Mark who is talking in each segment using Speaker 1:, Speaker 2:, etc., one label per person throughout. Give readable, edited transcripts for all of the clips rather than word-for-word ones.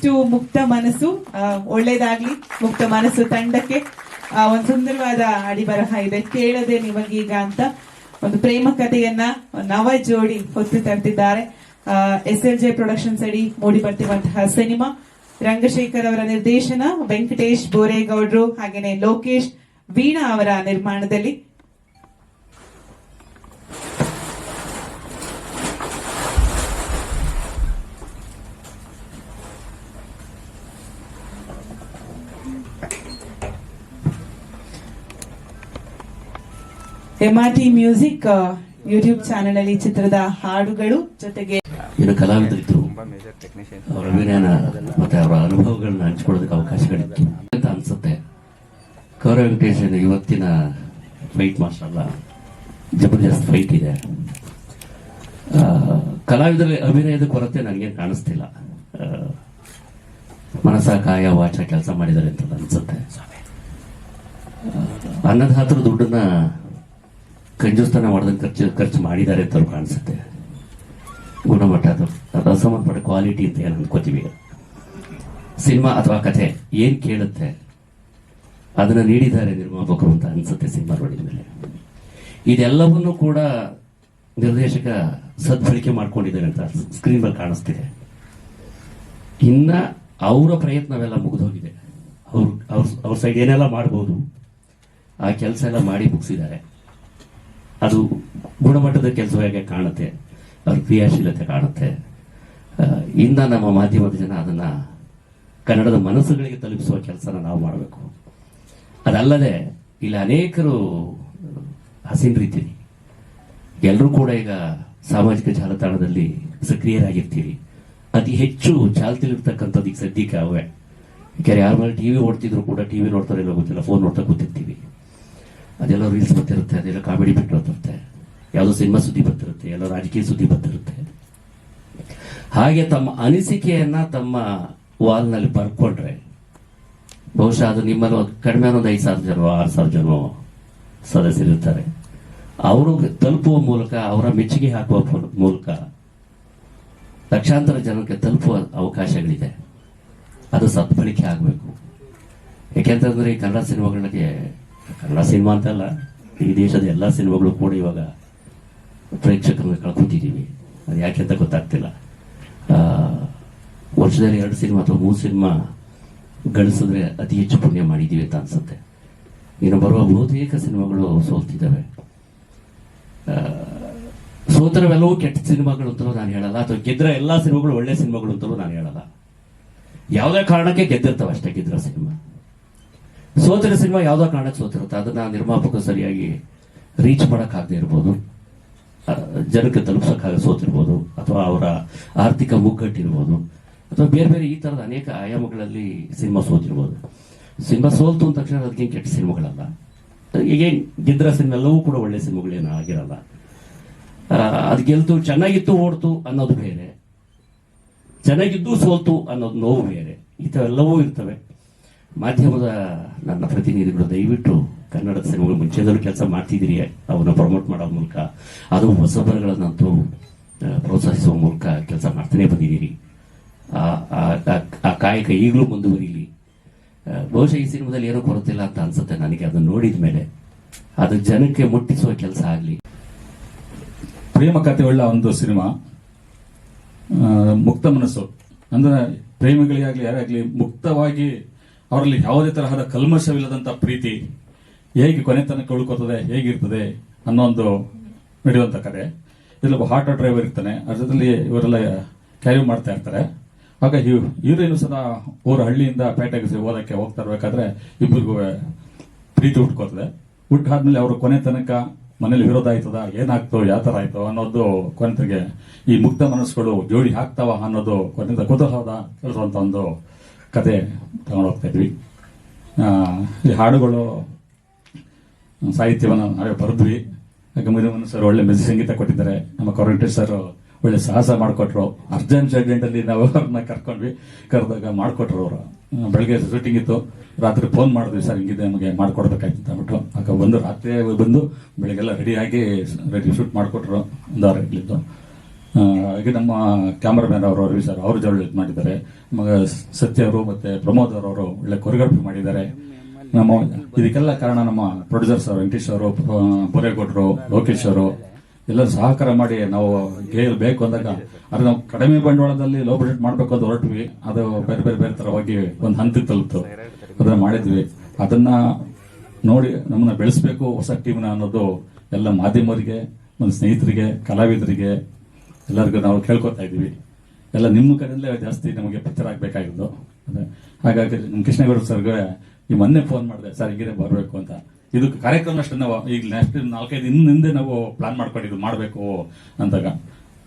Speaker 1: To ಮುಕ್ತ ಮನಸ್ಸು. ಒಳ್ಳೇದಾಗ್ಲಿ ಮುಕ್ತ ಮನಸ್ಸು ತಂಡಕ್ಕೆ. ಒಂದು ಸುಂದರವಾದ ಅಡಿಬರಹ ಇದೆ, ಕೇಳದೆ ನಿಮಗೀಗ ಅಂತ ಒಂದು ಪ್ರೇಮ ಕಥೆಯನ್ನ ನವ ಜೋಡಿ ಹೊತ್ತು ತರ್ತಿದ್ದಾರೆ. SLJ ಪ್ರೊಡಕ್ಷನ್ಸ್ ಅಡಿ ಮೂಡಿ ಬರ್ತಿರುವಂತಹ ಸಿನಿಮಾ. ರಂಗಶೇಖರ್ ಅವರ ನಿರ್ದೇಶನ, ವೆಂಕಟೇಶ್ ಬೋರೇಗೌಡರು ಹಾಗೇನೆ ಲೋಕೇಶ್ ವೀಣಾ ಅವರ ನಿರ್ಮಾಣದಲ್ಲಿ. MRT ಮ್ಯೂಸಿಕ್ ಯೂಟ್ಯೂಬ್ ಚಾನೆಲ್ ಅಲ್ಲಿ ಚಿತ್ರದ ಹಾಡುಗಳು ಜೊತೆಗೆ
Speaker 2: ಇನ್ನು ಕಲಾವಿದರಿದ್ರು ಅವರ ಅಭಿನಯನ ಮತ್ತೆ ಅವರ ಅನುಭವಗಳನ್ನ ಹಂಚಿಕೊಳ್ಳೋದಕ್ಕೆ ಅವಕಾಶಗಳಿತ್ತು ಅಂತ ಅನ್ಸುತ್ತೆ. ಕೌರವ ವೆಂಕಟೇಶನ್ ಇವತ್ತಿನ ಫೈಟ್ ಮಾಸ್ಟರ್ ಅಲ್ಲ, ಜಬರ್ದಸ್ತ್ ಫೈಟ್ ಇದೆ. ಕಲಾವಿದರಲ್ಲಿ ಅಭಿನಯದ ಕೊರತೆ ನನಗೆ ಕಾಣಿಸ್ತಿಲ್ಲ. ಮನಸ ಕಾಯ ವಾಚ ಕೆಲಸ ಮಾಡಿದ್ದಾರೆ ಅಂತ ಅನ್ಸುತ್ತೆ. ಅನ್ನದಾತರ ದುಡ್ಡನ್ನ ಕಂಜೂಸ್ತನ ಮಾಡ್ದಂಗೆ ಖರ್ಚು ಮಾಡಿದ್ದಾರೆ ಅಂತ ಕಾಣಿಸುತ್ತೆ. ಗುಣಮಟ್ಟ ಅದು ಅಸಂಬಂಧಪಟ್ಟ ಕ್ವಾಲಿಟಿ ಅಂತ ಏನು ಅನ್ಕೋತೀವಿ. ಸಿನಿಮಾ ಅಥವಾ ಕಥೆ ಏನ್ ಕೇಳುತ್ತೆ ಅದನ್ನ ನೀಡಿದ್ದಾರೆ ನಿರ್ಮಾಪಕರು ಅಂತ ಅನ್ಸುತ್ತೆ ಸಿನಿಮಾ ನೋಡಿದ ಮೇಲೆ. ಇದೆಲ್ಲವನ್ನೂ ಕೂಡ ನಿರ್ದೇಶಕ ಸದ್ಬಳಕೆ ಮಾಡ್ಕೊಂಡಿದ್ದಾರೆ ಅಂತ ಸ್ಕ್ರೀನ್ ಮೇಲೆ ಕಾಣಿಸ್ತಿದೆ. ಇನ್ನ ಅವರ ಪ್ರಯತ್ನವೆಲ್ಲ ಮುಗಿದೋಗಿದೆ. ಅವ್ರ ಸೈಡ್ ಏನೆಲ್ಲ ಮಾಡ್ಬೋದು ಆ ಕೆಲಸ ಎಲ್ಲ ಮಾಡಿ ಮುಗಿಸಿದ್ದಾರೆ. ಅದು ಗುಣಮಟ್ಟದ ಕೆಲಸವಾಗಿ ಕಾಣುತ್ತೆ, ಅವ್ರ ಕ್ರಿಯಾಶೀಲತೆ ಕಾಣುತ್ತೆ. ಇನ್ನ ನಮ್ಮ ಮಾಧ್ಯಮದ ಜನ ಅದನ್ನ ಕನ್ನಡದ ಮನಸ್ಸುಗಳಿಗೆ ತಲುಪಿಸುವ ಕೆಲಸನ ನಾವು ಮಾಡಬೇಕು. ಅದಲ್ಲದೆ ಇಲ್ಲಿ ಅನೇಕರು ಹಸಿನ್ ರೀತಿ ಎಲ್ಲರೂ ಕೂಡ ಈಗ ಸಾಮಾಜಿಕ ಜಾಲತಾಣದಲ್ಲಿ ಸಕ್ರಿಯರಾಗಿರ್ತೀರಿ. ಅತಿ ಹೆಚ್ಚು ಚಾಲ್ತಿಲಿರ್ತಕ್ಕಂಥದ್ದು ಈಗ ಸದ್ಯಕ್ಕೆ ಅವೇ. ಯಾಕಂದ್ರೆ ಯಾರ ಮೇಲೆ ಟಿವಿ ಓಡ್ತಿದ್ರು ಕೂಡ ಟಿವಿ ನೋಡ್ತಾರೆ ಇಲ್ಲ ಗೊತ್ತಿಲ್ಲ, ಫೋನ್ ನೋಡ್ತಾ ಕೂತಿರ್ತೀವಿ. ಅದೆಲ್ಲ ರೀಲ್ಸ್ ಬರ್ತಿರುತ್ತೆ, ಅದೆಲ್ಲ ಕಾಮಿಡಿ ಬಿಟ್ಟು ಬರ್ತಿರುತ್ತೆ, ಯಾವುದೋ ಸಿನಿಮಾ ಸುದ್ದಿ ಬರ್ತಿರುತ್ತೆ, ಎಲ್ಲೋ ರಾಜಕೀಯ ಸುದ್ದಿ ಬರ್ತಿರುತ್ತೆ. ಹಾಗೆ ತಮ್ಮ ಅನಿಸಿಕೆಯನ್ನ ತಮ್ಮ ವಾಲ್ನಲ್ಲಿ ಬರ್ಕೊಂಡ್ರೆ ಬಹುಶಃ ಅದು ನಿಮ್ಮಲ್ಲಿ ಕಡಿಮೆ ಒಂದು 5,000 ಜನ 6,000 ಜನ ಸದಸ್ಯರಿರ್ತಾರೆ. ಅವರು ತಲುಪುವ ಮೂಲಕ, ಅವರ ಮೆಚ್ಚುಗೆ ಹಾಕುವ ಮೂಲಕ ಲಕ್ಷಾಂತರ ಜನಕ್ಕೆ ತಲುಪುವ ಅವಕಾಶಗಳಿದೆ. ಅದು ಸದ್ಬಳಕೆ ಆಗಬೇಕು. ಯಾಕೆಂತಂದ್ರೆ ಈ ಕನ್ನಡ ಸಿನಿಮಾಗಳಿಗೆ, ಕನ್ನಡ ಸಿನಿಮಾ ಅಂತಲ್ಲ, ಈ ದೇಶದ ಎಲ್ಲಾ ಸಿನಿಮಾಗಳು ಕೂಡ ಇವಾಗ ಪ್ರೇಕ್ಷಕರನ್ನ ಕಳ್ಕೊತಿದ್ದೀವಿ. ಅದು ಯಾಕೆ ಅಂತ ಗೊತ್ತಾಗ್ತಿಲ್ಲ. ವರ್ಷದಲ್ಲಿ 2 ಸಿನಿಮಾ ಅಥವಾ 3 ಸಿನಿಮಾ ಗಳಿಸಿದ್ರೆ ಅತಿ ಹೆಚ್ಚು ಪುಣ್ಯ ಮಾಡಿದೀವಿ ಅಂತ ಅನ್ಸುತ್ತೆ. ಇನ್ನು ಬರುವ ಬಹುತೇಕ ಸಿನಿಮಾಗಳು ಸೋಲ್ತಿದ್ದಾವೆ. ಸೋತರವೆಲ್ಲವೂ ಕೆಟ್ಟ ಸಿನಿಮಾಗಳು ಅಂತಲೂ ನಾನು ಹೇಳಲ್ಲ, ಅಥವಾ ಗೆದ್ರ ಎಲ್ಲಾ ಸಿನಿಮಾಗಳು ಒಳ್ಳೆ ಸಿನಿಮಾಗಳು ಅಂತಲೂ ನಾನು ಹೇಳಲ್ಲ. ಯಾವುದೇ ಕಾರಣಕ್ಕೆ ಗೆದ್ದಿರ್ತಾವೆ ಅಷ್ಟೇ ಗೆದ್ರ ಸಿನಿಮಾ. ಸೋತಿರೋ ಸಿನಿಮಾ ಯಾವುದೋ ಕಾರಣಕ್ಕೆ ಸೋತಿರುತ್ತೆ. ಅದನ್ನ ನಿರ್ಮಾಪಕರು ಸರಿಯಾಗಿ ರೀಚ್ ಮಾಡಕ್ಕಾಗದೆ ಇರ್ಬೋದು, ಜನಕ್ಕೆ ತಲುಪಿಸಕ್ಕಾಗ ಸೋತಿರ್ಬೋದು, ಅಥವಾ ಅವರ ಆರ್ಥಿಕ ಮುಗ್ಗಟ್ಟಿರ್ಬೋದು, ಅಥವಾ ಬೇರೆ ಬೇರೆ ಈ ತರದ ಅನೇಕ ಆಯಾಮಗಳಲ್ಲಿ ಸಿನಿಮಾ ಸೋತಿರ್ಬೋದು. ಸಿನಿಮಾ ಸೋಲ್ತು ಅಂದ ತಕ್ಷಣ ಅದಕ್ಕೇನು ಕೆಟ್ಟ ಸಿನಿಮಾಗಳಲ್ಲ. ಈಗ ಗೆದ್ರ ಸಿನಿಮಾ ಎಲ್ಲವೂ ಕೂಡ ಒಳ್ಳೆ ಸಿನಿಮಾಗಳೇನು ಆಗಿರಲ್ಲ. ಅದು ಗೆಲ್ತು, ಚೆನ್ನಾಗಿತ್ತು, ಓಡ್ತು ಅನ್ನೋದು ಬೇರೆ, ಚೆನ್ನಾಗಿದ್ದು ಸೋಲ್ತು ಅನ್ನೋದು ನೋವು ಬೇರೆ. ಇಂಥವೆಲ್ಲವೂ ಇರ್ತವೆ. ಮಾಧ್ಯಮದ ನನ್ನ ಪ್ರತಿನಿಧಿಗಳು ದಯವಿಟ್ಟು ಕನ್ನಡದ ಸಿನಿಮಾಗಳು ಮುಂಚೆದಲ್ಲೂ ಕೆಲಸ ಮಾಡ್ತಿದ್ದೀರಿ, ಅವನ್ನ ಪ್ರಮೋಟ್ ಮಾಡೋ ಮೂಲಕ, ಅದು ಹೊಸಬರಗಳನ್ನಂತೂ ಪ್ರೋತ್ಸಾಹಿಸುವ ಮೂಲಕ ಕೆಲಸ ಮಾಡ್ತಾನೆ ಬಂದಿದ್ದೀರಿ. ಆ ಕಾಯಕ ಈಗಲೂ ಮುಂದುವರಿಲಿ. ಬಹುಶಃ ಈ ಸಿನಿಮಾದಲ್ಲಿ ಏನೂ ಕೊರತಿಲ್ಲ ಅಂತ ಅನ್ಸುತ್ತೆ ನನಗೆ. ಅದನ್ನು ನೋಡಿದ ಮೇಲೆ ಅದು ಜನಕ್ಕೆ ಮುಟ್ಟಿಸುವ ಕೆಲಸ ಆಗಲಿ.
Speaker 3: ಪ್ರೇಮ ಕಥೆ ಉಳ್ಳ ಒಂದು ಸಿನಿಮಾ, ಮುಕ್ತ ಮನಸ್ಸು ಅಂದ್ರೆ ಪ್ರೇಮಿಗಳಿಗಾಗ್ಲಿ ಯಾರಾಗ್ಲಿ ಮುಕ್ತವಾಗಿ ಅವರಲ್ಲಿ ಯಾವುದೇ ತರಹದ ಕಲ್ಮಶವಿಲ್ಲದಂತ ಪ್ರೀತಿ ಹೇಗೆ ಕೊನೆ ತನಕ ಉಳ್ಕೋತದೆ, ಹೇಗಿರ್ತದೆ ಅನ್ನೋ ಒಂದು ನಡೆಯುವಂತ ಕಥೆ. ಇಲ್ಲೊಬ್ಬ ಆಟೋ ಡ್ರೈವರ್ ಇರ್ತಾನೆ, ಅದ್ರ ಜೊತೆಲಿ ಇವರೆಲ್ಲ ಕ್ಯಾರಿ ಮಾಡ್ತಾ ಇರ್ತಾರೆ. ಆಗ ಹೀರೋಯಿನ್ ಸಹ ಊರ ಹಳ್ಳಿಯಿಂದ ಪೇಟೆಗೆ ಓದಕ್ಕೆ ಹೋಗ್ತಾ ಇರ್ಬೇಕಾದ್ರೆ ಇಬ್ಬರಿಗೂ ಪ್ರೀತಿ ಹುಟ್ಕೋತದೆ. ಹುಟ್ಟಾದ್ಮೇಲೆ ಅವರು ಕೊನೆ ತನಕ ಮನೇಲಿ ವಿರೋಧ ಆಯ್ತದ, ಏನಾಗ್ತೋ, ಯಾವ ತರ ಆಯ್ತೋ ಅನ್ನೋದು ಕೊನೆಗೆ ಈ ಮುಕ್ತ ಮನಸ್ಸುಗಳು ಜೋಡಿ ಹಾಕ್ತಾವ ಅನ್ನೋದು ಕೊನೆ ಕುತೂಹಲದ ತಿಳಿಸುವಂತ ಒಂದು ಕತೆ ತಗೊಂಡು ಹೋಗ್ತಾ ಇದ್ವಿ. ಈ ಹಾಡುಗಳು ಸಾಹಿತ್ಯವನ್ನು ನಾವೇ ಬರೆದ್ವಿ. ಯಾಕೆ ಮುನಿಮನ್ ಸರ್ ಒಳ್ಳೆ ಮೆಸಿ ಸಂಗೀತ ಕೊಟ್ಟಿದ್ದಾರೆ. ನಮ್ಮ ಕೌರಂಟೇಶ್ ಸರ್ ಒಳ್ಳೆ ಸಾಹಸ ಮಾಡಿಕೊಟ್ರು. ಅರ್ಜೆಂಟ್ ಅಲ್ಲಿ ನಾವು ಅವ್ರನ್ನ ಕರೆದಾಗ ಮಾಡಿಕೊಟ್ರು. ಅವರು ಬೆಳಗ್ಗೆ ಶೂಟಿಂಗ್ ಇತ್ತು, ರಾತ್ರಿ ಫೋನ್ ಮಾಡಿದ್ವಿ, ಸರ್ ಹಿಂಗಿದೆ ನಮಗೆ ಮಾಡ್ಕೊಡ್ಬೇಕಾಯ್ತು ಅಂತ ಅಂದ್ಬಿಟ್ಟು. ಆಗ ಬಂದು ರಾತ್ರಿ ಬಂದು ಬೆಳಗ್ಗೆಲ್ಲ ರೆಡಿ ಶೂಟ್ ಮಾಡಿಕೊಟ್ರು. ಒಂದು ವಾರ ಇಲ್ಲಿದ್ದು ಹಾಗೆ ನಮ್ಮ ಕ್ಯಾಮರಾಮ್ಯಾನ್ ಅವರು ರವಿ ಸರ್ ಅವರು ಜೊತೆ ಇದು ಮಾಡಿದ್ದಾರೆ. ಮಗ ಸತ್ಯ ಅವರು ಮತ್ತೆ ಪ್ರಮೋದ್ ಅವರು ಒಳ್ಳೆ ಕೊರಿಯೋಗ್ರಫಿ ಮಾಡಿದ್ದಾರೆ. ನಮ್ಮ ಇದಕ್ಕೆಲ್ಲ ಕಾರಣ ನಮ್ಮ ಪ್ರೊಡ್ಯೂಸರ್ಸ್ ಅವರು ವೆಂಕಟೇಶ್ ಅವರು, ಬೋರೇಗೌಡರು, ಲೋಕೇಶ್ ಅವರು ಎಲ್ಲರೂ ಸಹಕಾರ ಮಾಡಿ ನಾವು ಬೇಕು ಅಂದಾಗ ಅದು ನಾವು ಕಡಿಮೆ ಬಂಡವಾಳದಲ್ಲಿ ಲೋ ಬಜೆಟ್ ಮಾಡಬೇಕು ಅಂತ ಹೊರಟ್ವಿ. ಅದು ಬೇರೆ ಬೇರೆ ಬೇರೆ ತರ ಹೋಗಿ ಒಂದು ಹಂತಕ್ಕೆ ತಲುಪ್ತು. ಅದನ್ನ ಮಾಡಿದ್ವಿ. ಅದನ್ನ ನೋಡಿ ನಮ್ಮನ್ನ ಬೆಳೆಸಬೇಕು ಹೊಸ ಟೀಮ್ನ ಅನ್ನೋದು ಎಲ್ಲ ಮಾಧ್ಯಮರಿಗೆ ಮತ್ತು ಸ್ನೇಹಿತರಿಗೆ ಕಲಾವಿದರಿಗೆ ಎಲ್ಲರಿಗೂ ನಾವು ಕೇಳ್ಕೊತಾ ಇದೀವಿ. ಎಲ್ಲ ನಿಮ್ಮ ಕಡೆಯಲ್ಲೇ ಜಾಸ್ತಿ ನಮಗೆ ಪ್ರಚಾರ ಆಗಬೇಕಾಗಿದ್ದು. ಹಾಗಾಗಿ ನಮ್ಮ ಕೃಷ್ಣೇಗೌಡ ಸರ್ಗೆ ಈ ಮೊನ್ನೆ ಫೋನ್ ಮಾಡಿದೆ, ಸರ್ ಹೀಗೆ ಬರಬೇಕು ಅಂತ. ಇದು ಕಾರ್ಯಕ್ರಮ ಅಷ್ಟೇ ನಾವು ಈಗ ನೆಕ್ಸ್ಟ್ 4-5 ದಿನದಿಂದ ನಾವು ಪ್ಲಾನ್ ಮಾಡ್ಕೊಂಡಿದ್ದು ಮಾಡಬೇಕು ಅಂತಾಗ.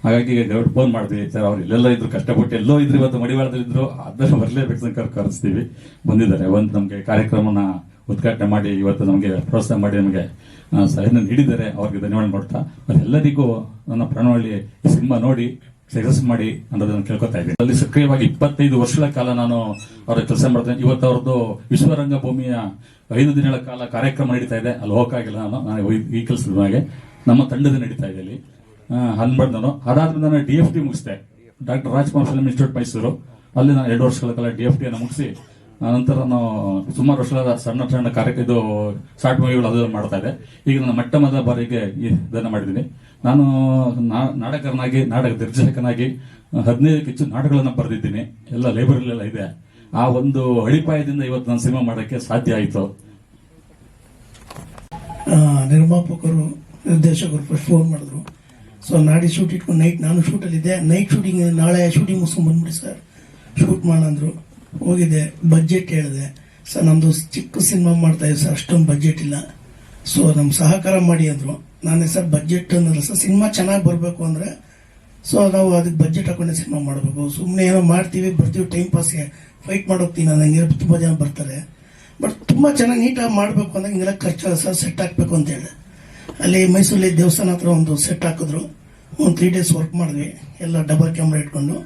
Speaker 3: ಹಾಗಾಗಿ ಗೌಡ್ ಫೋನ್ ಮಾಡಿದ್ವಿ, ಸರ್ ಅವ್ರು ಇಲ್ಲೆಲ್ಲ ಇದ್ರು, ಕಷ್ಟಪಟ್ಟು ಎಲ್ಲೋ ಇದ್ರು, ಇವತ್ತು ಮಡಿವಾಳದಲ್ಲಿದ್ರು, ಅದನ್ನ ಬರಲೇಬೇಕು ಅಂತ ಕರೆಸ್ತೀವಿ. ಬಂದಿದ್ದಾರೆ. ಒಂದು ನಮಗೆ ಕಾರ್ಯಕ್ರಮನ ಉದ್ಘಾಟನೆ ಮಾಡಿ ಇವತ್ತು ನಮಗೆ ಪ್ರೋತ್ಸಾಹ ಮಾಡಿ ನಮಗೆ ಸಹಾಯ ನೀಡಿದ್ದಾರೆ. ಅವ್ರಿಗೆ ಧನ್ಯವಾದ ಮಾಡ್ತಾ ಎಲ್ಲರಿಗೂ ನನ್ನ ಪ್ರಾಣವಳ್ಳಿ ಈ ಸಿನಿಮಾ ನೋಡಿ ಸಕ್ಸಸ್ ಮಾಡಿ ಅನ್ನೋದನ್ನು ಕೇಳ್ಕೊತಾ ಇದ್ದೀನಿ. ಅಲ್ಲಿ ಸಕ್ರಿಯವಾಗಿ 25 ವರ್ಷಗಳ ಕಾಲ ನಾನು ಅವರ ಕೆಲಸ ಮಾಡ್ತೇನೆ. ಇವತ್ತು ಅವ್ರದ್ದು ವಿಶ್ವರಂಗ ಭೂಮಿಯ 5 ದಿನಗಳ ಕಾಲ ಕಾರ್ಯಕ್ರಮ ನಡೀತಾ ಇದೆ. ಅಲ್ಲಿ ಹೋಗಕ್ಕಾಗಿಲ್ಲ ನಾನು ಈ ಕೆಲಸದ ಹಾಗೆ ನಮ್ಮ ತಂಡದ ನಡೀತಾ ಇದೆ ಅಲ್ಲಿ ಅನ್ಬಾರ್ದು ನಾನು. ಅದಾದ್ಮೇಲೆ ನಾನು DFT ಮುಗಿಸಿದೆ, doctor Rajkumar film institute Mysuru. ಅಲ್ಲಿ ನಾನು 2 ವರ್ಷಗಳ ಕಾಲ DFT ಅನ್ನು ಮುಗಿಸಿ ನಂತರ ನಾನು ಸುಮಾರು ವರ್ಷಗಳ ಸಣ್ಣ ಸಣ್ಣ ಇದು ಶಾರ್ಟ್ ಮೂವಿಗಳು ಅದು ಮಾಡ್ತಾ ಇದೆ. ಈಗ ನಾನು ಮೊಟ್ಟ ಮೊದಲ ಬಾರಿಗೆ ಇದನ್ನ ಮಾಡಿದ್ದೀನಿ. ನಾನು ನಾಟಕನಾಗಿ, ನಾಟಕ ನಿರ್ದೇಶಕನಾಗಿ 15ಕ್ಕೂ ಹೆಚ್ಚು ನಾಟಕಗಳನ್ನ ಬರೆದಿದ್ದೀನಿ. ಎಲ್ಲ ಲೈಬ್ರರಿಲೆಲ್ಲ ಇದೆ. ಆ ಒಂದು ಅಡಿಪಾಯದಿಂದ ಇವತ್ತು ನಾನು ಸಿನಿಮಾ ಮಾಡೋಕ್ಕೆ ಸಾಧ್ಯ ಆಯಿತು.
Speaker 4: ನಿರ್ಮಾಪಕರು, ನಿರ್ದೇಶಕರು ಫಸ್ಟ್ ಫೋನ್ ಮಾಡಿದ್ರು. ಸೊ ನಾಡಿ ಶೂಟ್ ಇಟ್ಕೊಂಡು ನೈಟ್ ನಾನು ಶೂಟಲ್ಲಿದ್ದೆ. ನೈಟ್ ಶೂಟಿಂಗ್, ನಾಳೆ ಶೂಟಿಂಗ್ ಮುಗಿಸ್ಕೊಂಡು ಬಂದ್ಬಿಡಿ ಸರ್, ಶೂಟ್ ಮಾಡಂದ್ರು. ಹೋಗಿದ್ದೆ, ಬಜೆಟ್ ಹೇಳಿದೆ. ಸರ್ ನಮ್ದು ಚಿಕ್ಕ ಸಿನಿಮಾ ಮಾಡ್ತಾ ಇದ್ದೀವಿ ಸರ್, ಅಷ್ಟೊಂದು ಬಜೆಟ್ ಇಲ್ಲ, ಸೊ ನಮ್ಗೆ ಸಹಕಾರ ಮಾಡಿ ಅಂದ್ರು. ನಾನೇ ಸರ್ ಬಜೆಟ್ ಅನ್ನೋಲ್ಲ ಸರ್, ಸಿನಿಮಾ ಚೆನ್ನಾಗಿ ಬರಬೇಕು ಅಂದ್ರೆ ಸೊ ನಾವು ಅದಕ್ಕೆ ಬಜೆಟ್ ಹಾಕೊಂಡೆ ಸಿನಿಮಾ ಮಾಡಬೇಕು. ಸುಮ್ಮನೆ ಏನೋ ಮಾಡ್ತೀವಿ, ಬರ್ತೀವಿ, ಟೈಮ್ ಪಾಸ್ಗೆ ಫೈಟ್ ಮಾಡೋಗ್ತೀನಿ ನಾನು. ಹಂಗೆ ತುಂಬ ಜನ ಬರ್ತಾರೆ, ಬಟ್ ತುಂಬ ಚೆನ್ನಾಗಿ ನೀಟಾಗಿ ಮಾಡಬೇಕು ಅಂದಾಗ ಹಿಂಗೆಲ್ಲ ಖರ್ಚು ಸರ್ ಸೆಟ್ ಹಾಕಬೇಕು ಅಂತ ಹೇಳಿ ಅಲ್ಲಿ ಮೈಸೂರಲ್ಲಿ ದೇವಸ್ಥಾನ ಹತ್ರ ಒಂದು ಸೆಟ್ ಹಾಕಿದ್ರು. ಒಂದು 3 days ವರ್ಕ್ ಮಾಡಿದ್ವಿ, ಎಲ್ಲ ಡಬಲ್ ಕ್ಯಾಮ್ರಾ ಇಟ್ಕೊಂಡು.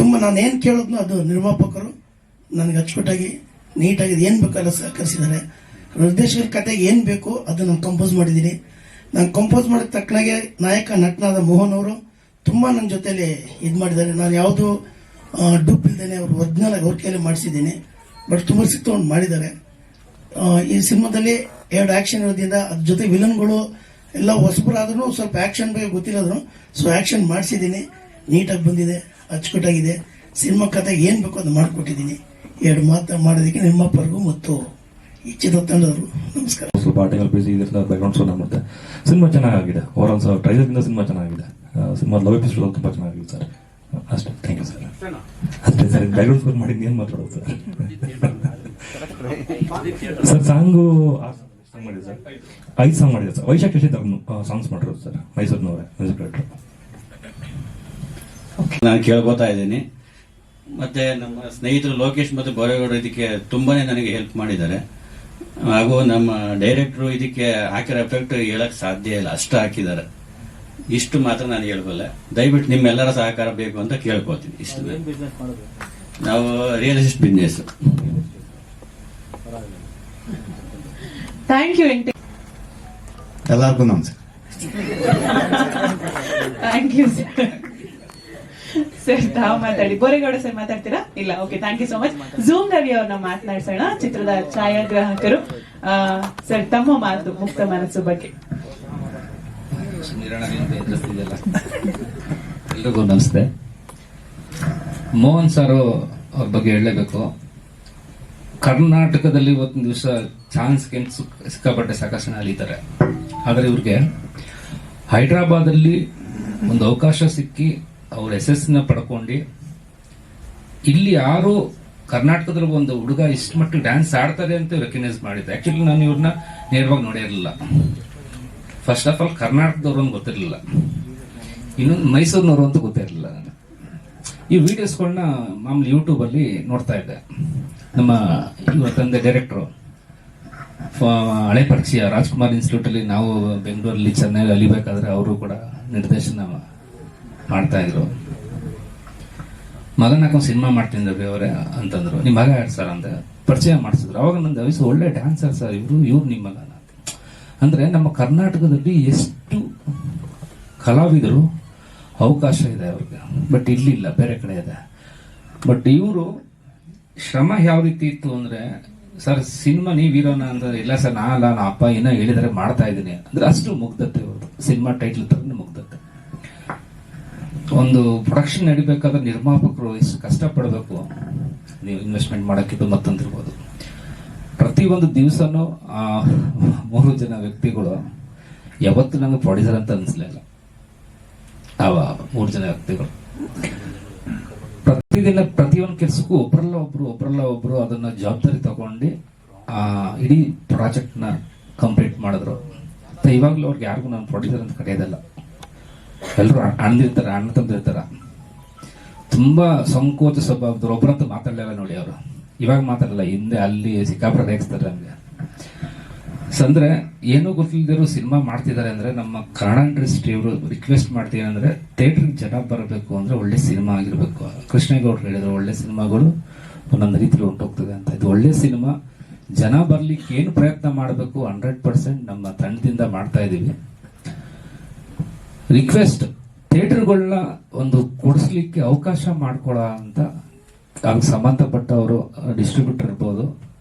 Speaker 4: ತುಂಬ ನಾನು ಏನು ಕೇಳಿದ್ನೋ ಅದು ನಿರ್ಮಾಪಕರು ನನಗೆ ಅಚ್ಚುಕಟ್ಟಾಗಿ ನೀಟಾಗಿ ಏನು ಬೇಕಲ್ಲ ಸಹಕರಿಸಿದ್ದಾರೆ. ನಿರ್ದೇಶಕರ ಕತೆಗೆ ಏನು ಬೇಕು ಅದು ನಾನು ಕಂಪೋಸ್ ಮಾಡಿದ್ದೀನಿ. ನಾನು ಕಂಪೋಸ್ ಮಾಡಿದ ತಕ್ಕನಾಗೆ ನಾಯಕ ನಟನಾದ ಮೋಹನ್ ಅವರು ತುಂಬ ನನ್ನ ಜೊತೆಲಿ ಇದು ಮಾಡಿದ್ದಾರೆ. ನಾನು ಯಾವುದು ಡೂಪ್ ಇಲ್ದೇನೆ ಅವರು ಒರಿಜಿನಲ್ ಆಗಿ ಅವ್ರ ಕೈಯಲ್ಲಿ ಮಾಡಿಸಿದ್ದೀನಿ. ಬಟ್ ತುಂಬ ಸಿಕ್ತೊಂಡು ಮಾಡಿದ್ದಾರೆ. ಈ ಸಿನಿಮಾದಲ್ಲಿ 2 ಆಕ್ಷನ್ ಇರೋದ್ರಿಂದ ಅದ್ರ ಜೊತೆ ವಿಲನ್ಗಳು ಎಲ್ಲ ಹೊಸಬರಾದ್ರೂ ಸ್ವಲ್ಪ ಆಕ್ಷನ್ ಬಗ್ಗೆ ಗೊತ್ತಿರೋದ್ರು, ಸೊ ಆಕ್ಷನ್ ಮಾಡಿಸಿದ್ದೀನಿ. ನೀಟಾಗಿ ಬಂದಿದೆ, ಅಚ್ಚುಕಟ್ಟಾಗಿದೆ. ಸಿನಿಮಾ ಕತೆ ಏನು ಬೇಕೋ ಅದು ಮಾಡಿಕೊಟ್ಟಿದ್ದೀನಿ. 2 ಮಾತು ಮಾಡೋದಕ್ಕೆ ನಿರ್ಮಾಪಕರಿಗೂ ಮತ್ತು ಈ ಚಿತ್ರತಂಡದವರು ನಮಸ್ಕಾರ.
Speaker 5: ಸ್ವಲ್ಪ ಆರ್ಟಿಕಲ್ ಬೇಸಿ ಇದೆಲ್ಲ ಬ್ಯಾಕ್ಗ್ರೌಂಡ್ ಸೋನ ಮತ್ತೆ ಸಿನಿಮಾ ಚೆನ್ನಾಗಿದೆ. ಓವರಾಲ್ ಸರ್ ಟ್ರೈಲರ್ಗಿಂತ ಸಿನಿಮಾ ಚೆನ್ನಾಗಿದೆ. ಸಿನಿಮಾ ಲವ್ ಎಪಿಸೋಡ್ ತುಂಬ ಚೆನ್ನಾಗಿದೆ ಸರ್. ಅಷ್ಟೇ, ಥ್ಯಾಂಕ್ ಯು ಸರ್. ಅಷ್ಟೇ ಸರ್, ಬ್ಯಾಕ್ಗ್ರೌಂಡ್ ಸ್ಕೋರ್ ಮಾಡಿದ್ದು ಏನು ಮಾತಾಡೋದು ಸರ್. ಸರ್ ಸಾಂಗು ಮಾಡಿದೆ ಸರ್, 5 ಸಾಂಗ್ ಮಾಡಿದೆ ಸರ್. ವೈಶಾಖ್ ಶಶಿ ಸಾಂಗ್ಸ್ ಮಾಡಿರೋದು ಸರ್, ಮೈಸೂರಿನವರೇ ಮ್ಯೂಸಿಕ್ ಡೈರೆಕ್ಟರ್.
Speaker 6: ನಾನು ಕೇಳ್ಕೊತಾ ಇದ್ದೀನಿ. ಮತ್ತೆ ನಮ್ಮ ಸ್ನೇಹಿತರು ಲೋಕೇಶ್ ಮತ್ತು ಬೋರೇಗೌಡ ಇದಕ್ಕೆ ತುಂಬಾನೇ ನನಗೆ ಹೆಲ್ಪ್ ಮಾಡಿದ್ದಾರೆ. ಹಾಗೂ ನಮ್ಮ ಡೈರೆಕ್ಟ್ರು ಇದಕ್ಕೆ ಹಾಕಿರೋ ಎಫೆಕ್ಟ್ ಹೇಳಕ್ ಸಾಧ್ಯ ಇಲ್ಲ, ಅಷ್ಟು ಹಾಕಿದ್ದಾರೆ. ಇಷ್ಟು ಮಾತ್ರ ನಾನು ಹೇಳ್ಬಲ್ಲೆ. ದಯವಿಟ್ಟು ನಿಮ್ಮೆಲ್ಲರ ಸಹಕಾರ ಬೇಕು ಅಂತ ಕೇಳ್ಕೊತೀನಿ. ಇಷ್ಟು ನಾವು real estate business.
Speaker 1: Thank you.
Speaker 7: ಎಲ್ಲರಿಗೂ ನಮಸ್ಕಾರ.
Speaker 1: Thank you sir. ತಾವು ಮಾತಾಡಿ. ಬೋರೇಗೌಡ ಸರ್ ಮಾತಾಡ್ತೀರಾ? ಇಲ್ಲ, okay, thank you so much. Zoom Ravi ಅವ್ರನ್ನ ಮಾತನಾಡ್ಸೋಣ, ಚಿತ್ರದ ಛಾಯಾಗ್ರಾಹಕರು. ಸರ್ ತಮ್ಮ ಮಾತು ಮುಕ್ತ ಮನಸ್ಸು ಬಗ್ಗೆ.
Speaker 8: ಎಲ್ರಿಗೂ ನಮಸ್ತೆ. ಮೋಹನ್ ಸರ್ ಅವ್ರ ಬಗ್ಗೆ ಹೇಳಲೇಬೇಕು. ಕರ್ನಾಟಕದಲ್ಲಿ ಇವತ್ತಿನ ದಿವಸ ಚಾನ್ಸ್ ಸಿಕ್ಕಾಪಟ್ಟೆ ಸಾಕಷ್ಟು ಅಲಿತಾರೆ. ಆದರೆ ಇವ್ರಿಗೆ ಹೈದರಾಬಾದ್ ಅಲ್ಲಿ ಒಂದು ಅವಕಾಶ ಸಿಕ್ಕಿ ಅವ್ರ ಯಶಸ್ಸನ್ನ ಪಡ್ಕೊಂಡು ಇಲ್ಲಿ ಯಾರು ಕರ್ನಾಟಕದಲ್ಲಿ ಒಂದು ಹುಡುಗ ಇಷ್ಟು ಮಟ್ಟಿಗೆ ಡ್ಯಾನ್ಸ್ ಆಡ್ತಾರೆ ಅಂತ ರೆಕಗ್ನೈಸ್ ಮಾಡಿದ್ದೆ. ಆಕ್ಚುಲಿ ನಾನು ಇವ್ರನ್ನ ನೇರವಾಗಿ ನೋಡಿರಲಿಲ್ಲ. ಫಸ್ಟ್ ಆಫ್ ಆಲ್ ಕರ್ನಾಟಕದವ್ರು ಅಂತ ಗೊತ್ತಿರಲಿಲ್ಲ, ಇನ್ನೊಂದು ಮೈಸೂರಿನವರು ಅಂತ ಗೊತ್ತಿರಲಿಲ್ಲ. ನಾನು ಈ ವಿಡಿಯೋಸ್ಗಳನ್ನ ಮಾಮೂಲಿ ಯೂಟ್ಯೂಬ್ ಅಲ್ಲಿ ನೋಡ್ತಾ ಇದ್ದೆ. ನಮ್ಮ ಇವರ ತಂದೆ ಡೈರೆಕ್ಟ್ರು, ಹಳೆ ಪರಿಚಯ, ರಾಜ್ಕುಮಾರ್ ಇನ್ಸ್ಟಿಟ್ಯೂಟ್ ಅಲ್ಲಿ ನಾವು ಬೆಂಗಳೂರಲ್ಲಿ ಚೆನ್ನಾಗಿ ಅಲಿಬೇಕಾದ್ರೆ ಅವರು ಕೂಡ ನಿರ್ದೇಶನ ಮಾಡ್ತಾ ಇದ್ರು. ಮಗನ ಹಾಕೊಂಡು ಸಿನಿಮಾ ಮಾಡ್ತೀನಿ ಅವರೇ ಅಂತಂದ್ರು. ನಿಮ್ಮ ಮಗ ಯಾರು ಸರ್ ಅಂತ ಪರಿಚಯ ಮಾಡಿಸಿದ್ರು. ಅವಾಗ ನಂದು ವಯಸ್ಸು ಒಳ್ಳೆ ಡ್ಯಾನ್ಸರ್ ಸರ್ ಇವ್ರು ನಿಮ್ಮ ಮಗನ. ಅಂದ್ರೆ ನಮ್ಮ ಕರ್ನಾಟಕದಲ್ಲಿ ಎಷ್ಟು ಕಲಾವಿದರು ಅವಕಾಶ ಇದೆ ಅವ್ರಿಗೆ, ಬಟ್ ಇಲ್ಲಿಲ್ಲ, ಬೇರೆ ಕಡೆ ಇದೆ. ಬಟ್ ಇವರು ಶ್ರಮ ಯಾವ ರೀತಿ ಇತ್ತು ಅಂದ್ರೆ, ಸರ್ ಸಿನಿಮಾ ನೀವ್ ಹೀರೋನ ಅಂದ್ರೆ, ಇಲ್ಲ ಸರ್ ನಾನಲ್ಲ, ನಾ ಅಪ್ಪ ಏನೋ ಹೇಳಿದರೆ ಮಾಡ್ತಾ ಇದ್ದೀನಿ ಅಂದ್ರೆ, ಅಷ್ಟು ಮುಗ್ಧತೆ ಅವ್ರದ್ದು. ಸಿನಿಮಾ ಟೈಟ್ಲ್ ತರ ಮುಗ್ಧತೆ. ಒಂದು ಪ್ರೊಡಕ್ಷನ್ ನಡಿಬೇಕಾದ್ರೆ ನಿರ್ಮಾಪಕರು ಎಷ್ಟು ಕಷ್ಟಪಡಬೇಕು, ನೀವು ಇನ್ವೆಸ್ಟ್ಮೆಂಟ್ ಮಾಡಕ್ಕಿದ್ದು ಮತ್ತೊಂದಿರ್ಬೋದು. ಪ್ರತಿಯೊಂದು ದಿವಸನೂ ಆ 3 ಜನ ವ್ಯಕ್ತಿಗಳು ಯಾವತ್ತು ನಮಗೆ ಪ್ರೊಡ್ಯೂಸರ್ ಅಂತ ಅನ್ಸ್ಲಿಲ್ಲ. ಅವ 3 ಜನ ವ್ಯಕ್ತಿಗಳು ಪ್ರತಿದಿನ ಪ್ರತಿಯೊಂದು ಕೆಲಸಕ್ಕೂ ಒಬ್ಬರಲ್ಲ ಒಬ್ರು ಅದನ್ನ ಜವಾಬ್ದಾರಿ ತಗೊಂಡು ಇಡೀ ಪ್ರಾಜೆಕ್ಟ್ ನ ಕಂಪ್ಲೀಟ್ ಮಾಡಿದ್ರು. ಇವಾಗ್ಲೂ ಅವ್ರಿಗೆ ಯಾರಿಗೂ ನಾನು ಪ್ರೊಡ್ಯೂಸರ್ ಅಂತ ಕರೆಯೋದಲ್ಲ, ಎಲ್ಲರೂ ಅಣ್ದಿರ್ತಾರ, ಅಣ್ಣ ತಂದಿರ್ತಾರ. ತುಂಬಾ ಸಂಕೋಚ ಸ್ವಭಾವದವ್ರು, ಒಬ್ಬರಂತೂ ಮಾತಾಡಲಿಲ್ಲ ನೋಡಿ. ಅವರು ಇವಾಗ ಮಾತಾಡಲ್ಲ, ಹಿಂದೆ ಅಲ್ಲಿ ಸಿಕ್ಕಾಪುರ ರೇಗಿಸ್ತಾರೆ ನಮ್ಗೆ. ಅಂದ್ರೆ ಏನೂ ಗೊತ್ತಿಲ್ಲದಿರೋ ಸಿನಿಮಾ ಮಾಡ್ತಿದ್ದಾರೆ ಅಂದ್ರೆ, ನಮ್ಮ ಕನ್ನಡ ಇಂಡಸ್ಟ್ರಿ ಅವರು ರಿಕ್ವೆಸ್ಟ್ ಮಾಡ್ತೀವಿ ಅಂದ್ರೆ, ಥಿಯೇಟರ್ಗೆ ಜನ ಬರಬೇಕು ಅಂದ್ರೆ ಒಳ್ಳೆ ಸಿನಿಮಾ ಆಗಿರ್ಬೇಕು. ಕೃಷ್ಣೇಗೌಡರು ಹೇಳಿದ್ರು, ಒಳ್ಳೆ ಸಿನಿಮಾಗಳು ಒಂದೊಂದು ರೀತಿಲಿ ಹೊಂಟೋಗ್ತದೆ ಅಂತ. ಇದು ಒಳ್ಳೆ ಸಿನಿಮಾ, ಜನ ಬರ್ಲಿಕ್ಕೆ ಏನು ಪ್ರಯತ್ನ ಮಾಡಬೇಕು 100% ನಮ್ಮ ತಂಡದಿಂದ ಮಾಡ್ತಾ ಇದೀವಿ. ರಿಕ್ವೆಸ್ಟ್ ಥಿಯೇಟರ್ಗಳನ್ನ ಒಂದು ಕೊಡಿಸ್ಲಿಕ್ಕೆ ಅವಕಾಶ ಮಾಡ್ಕೊಳ ಅಂತ, ಅದಕ್ಕೆ ಸಂಬಂಧಪಟ್ಟವರು ಡಿಸ್ಟ್ರಿಬ್ಯೂಟರ್ ಇರ್ಬೋದು,